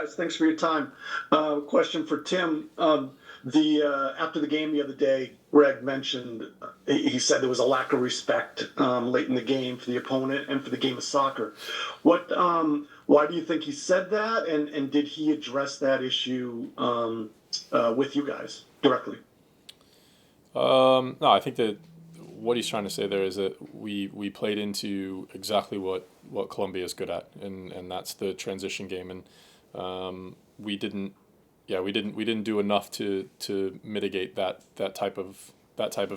guys. Thanks for your time. Question for Tim. The After the game the other day, Greg mentioned he said there was a lack of respect late in the game for the opponent and for the game of soccer. Why do you think he said that? And did he address that issue with you guys directly? No, I think that what he's trying to say there is that we played into exactly what Colombia is good at, and that's the transition game, and we didn't we didn't do enough to mitigate that type of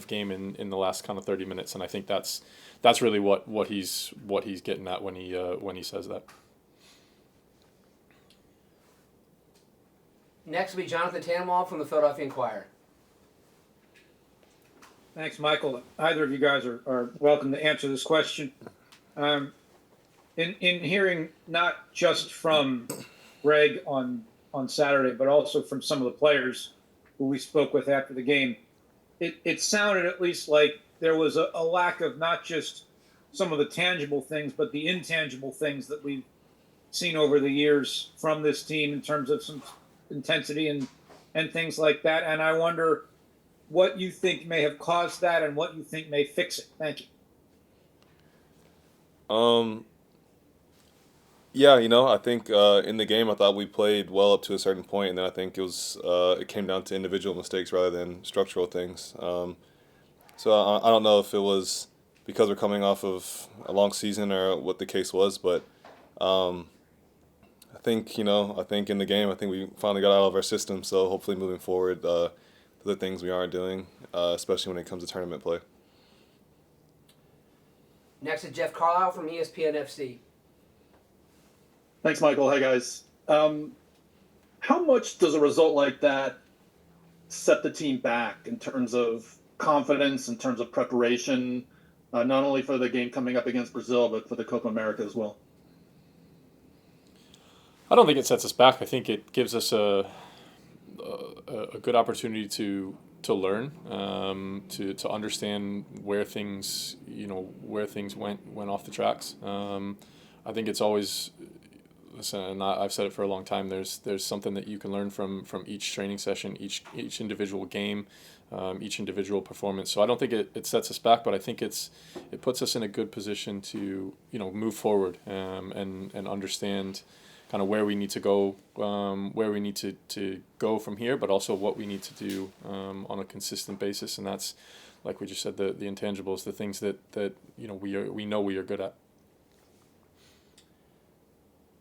game in the last kind of 30 minutes, and I think that's really what he's getting at when he says that. Next will be Jonathan Tannenwald from the Philadelphia Inquirer. Thanks, Michael. Either of you guys are welcome to answer this question. In hearing not just from Greg on Saturday, but also from some of the players who we spoke with after the game, it sounded at least like there was a lack of not just some of the tangible things, but the intangible things that we've seen over the years from this team in terms of some intensity and things like that. And I wonder what you think may have caused that and what you think may fix it. Thank you. Yeah, I think in the game I thought we played well up to a certain point, and then I think it came down to individual mistakes rather than structural things. So I don't know if it was because we're coming off of a long season or what the case was, but I think in the game I think we finally got out of our system. So hopefully moving forward, the things we aren't doing, especially when it comes to tournament play. Next is Jeff Carlisle from ESPN FC. Thanks, Michael. Hey, guys. How much does a result like that set the team back in terms of confidence, in terms of preparation, not only for the game coming up against Brazil, but for the Copa America as well? I don't think it sets us back. I think it gives us a good opportunity to learn, to understand where things went off the tracks. I think it's always, listen, and I've said it for a long time. There's something that you can learn from each training session, each individual game, each individual performance. So I don't think it sets us back, but I think it puts us in a good position to move forward and understand kind of where we need to go, where we need to go from here, but also what we need to do on a consistent basis. And that's, like we just said, the intangibles, the things that we know we are good at.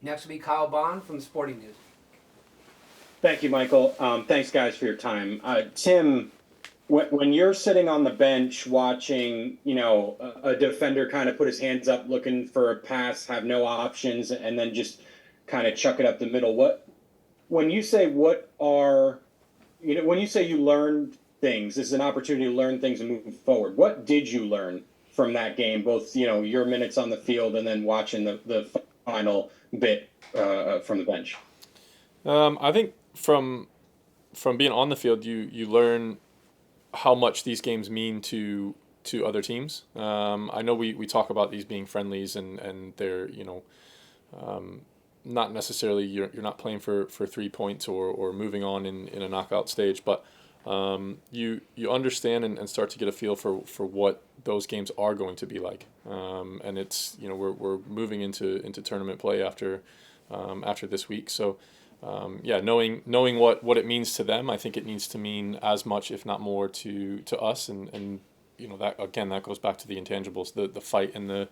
Next will be Kyle Bond from the Sporting News. Thank you, Michael. Thanks, guys, for your time. Tim, when you're sitting on the bench watching, a defender kind of put his hands up looking for a pass, have no options, and then just kind of chuck it up the middle, when you say you learned things, this is an opportunity to learn things and move forward. What did you learn from that game, both, your minutes on the field and then watching the final bit from the bench? I think from being on the field, you learn how much these games mean to other teams. I know we talk about these being friendlies and they're not necessarily you're not playing for 3 points or moving on in a knockout stage, but you understand and start to get a feel for what those games are going to be like, and it's we're moving into tournament play after this week. So knowing what it means to them, I think it needs to mean as much, if not more, to us, and that again, that goes back to the intangibles, the fight and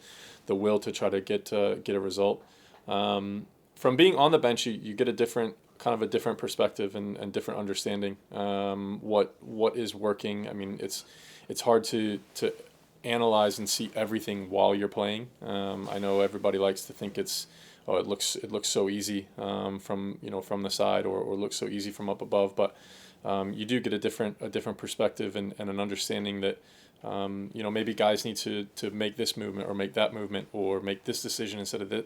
the will to try to get a result. From being on the bench, you get a different perspective and different understanding. What is working? I mean, it's hard to analyze and see everything while you're playing. I know everybody likes to think it looks so easy from the side or looks so easy from up above, but you do get a different perspective and an understanding that maybe guys need to make this movement or make that movement or make this decision instead of the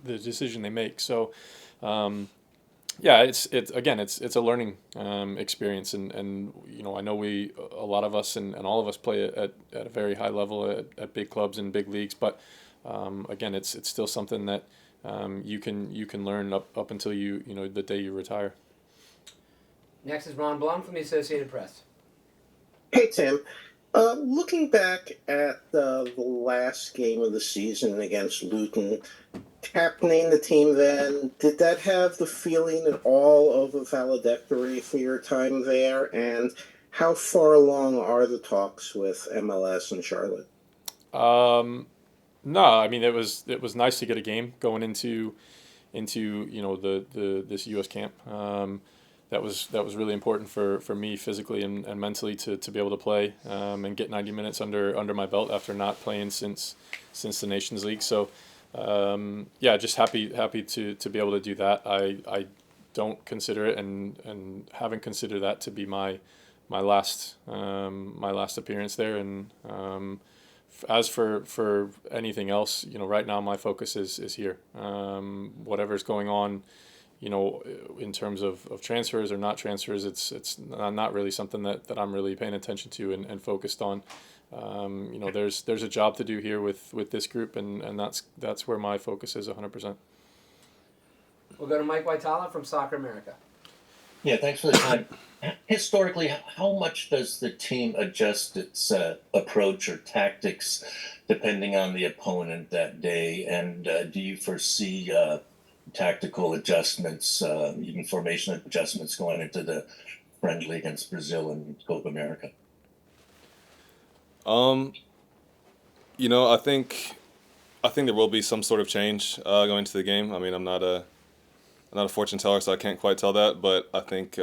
decision they make. So it's a learning experience, and I know a lot of us and all of us play at a very high level at big clubs and big leagues, but again, it's still something that you can learn up until the day you retire. Next is Ron Blum from the Associated Press. Hey, Tim. Looking back at the last game of the season against Luton, captaining the team then, did that have the feeling at all of a valedictory for your time there? And how far along are the talks with MLS and Charlotte? No, I mean it was nice to get a game going into this U.S. camp. That was really important for me physically and mentally to be able to play and get 90 minutes under my belt after not playing since the Nations League. So just happy to be able to do that. I don't consider it and haven't considered that to be my last appearance there. And as for anything else, right now my focus is here. Whatever's going on, in terms of transfers or not transfers, it's not really something that I'm really paying attention to and focused on. There's a job to do here with this group, and that's where my focus is 100%. We'll go to Mike Waitala from Soccer America. Yeah, thanks for the time. Historically, how much does the team adjust its approach or tactics depending on the opponent that day? And do you foresee tactical adjustments, even formation adjustments going into the friendly against Brazil and Copa America? I think there will be some sort of change going into the game. I mean, I'm not a fortune teller, so I can't quite tell that. But I think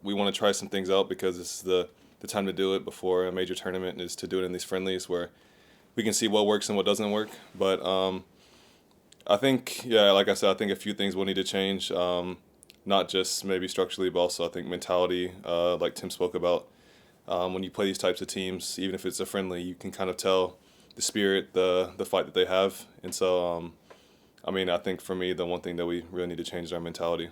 we want to try some things out because this is the time to do it before a major tournament, is to do it in these friendlies where we can see what works and what doesn't work. But I think, like I said, I think a few things will need to change, not just maybe structurally, but also I think mentality, like Tim spoke about. When you play these types of teams, even if it's a friendly, you can kind of tell the spirit, the fight that they have. And so, I think for me, the one thing that we really need to change is our mentality.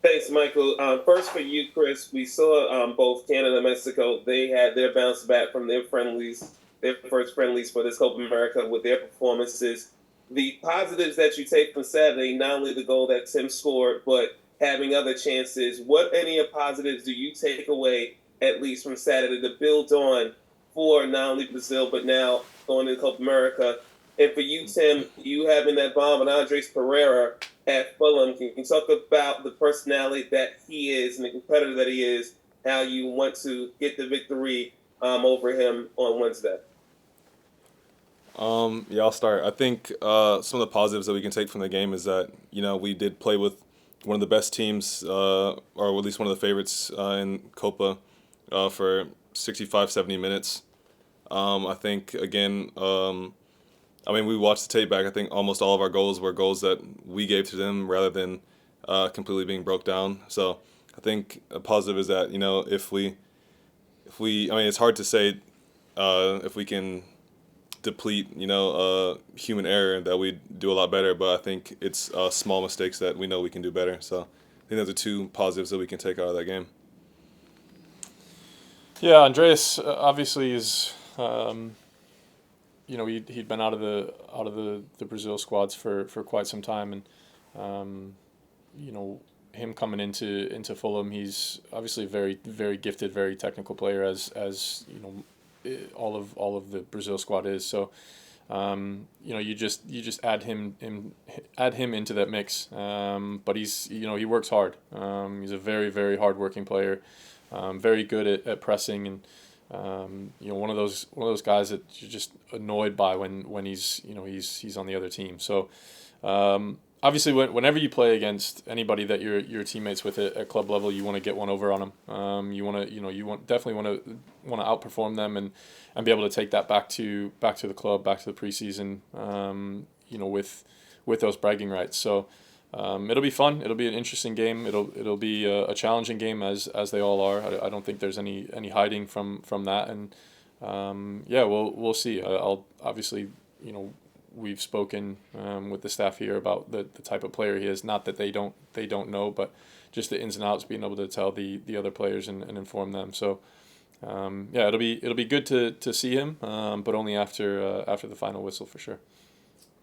Thanks, Michael. First for you, Chris, we saw both Canada and Mexico. They had their bounce back from their first friendlies for this Copa America with their performances. The positives that you take from Saturday, not only the goal that Tim scored, but having other chances. What any of positives do you take away, at least from Saturday, to build on for not only Brazil, but now going to Copa America? And for you, Tim, you having that bomb on Andres Pereira at Fulham, can you talk about the personality that he is and the competitor that he is, how you want to get the victory over him on Wednesday? I'll start. I think some of the positives that we can take from the game is that, we did play with one of the best teams, or at least one of the favorites in Copa for 65, 70 minutes. I think, again, we watched the tape back. I think almost all of our goals were goals that we gave to them rather than completely being broke down. So I think a positive is that, if we it's hard to say if we can deplete, human error, that we do a lot better. But I think it's small mistakes that we know we can do better. So I think those are two positives that we can take out of that game. Yeah, Andreas obviously is. He'd been out of the Brazil squads for quite some time, and him coming into Fulham, he's obviously a very, very gifted, very technical player, as all of the Brazil squad is. So you just add him into that mix. But he works hard. He's a very, very hardworking player, very good at pressing, and one of those guys that you're just annoyed by when he's on the other team. So obviously, whenever you play against anybody that you're teammates with at club level, you want to get one over on them. You definitely want to outperform them and be able to take that back to the club, back to the preseason. With those bragging rights. So it'll be fun. It'll be an interesting game. It'll be a challenging game as they all are. I don't think there's any hiding from that. And we'll see. I'll obviously we've spoken with the staff here about the type of player he is. Not that they don't know, but just the ins and outs, being able to tell the other players and inform them. So it'll be good to see him, but only after the final whistle for sure.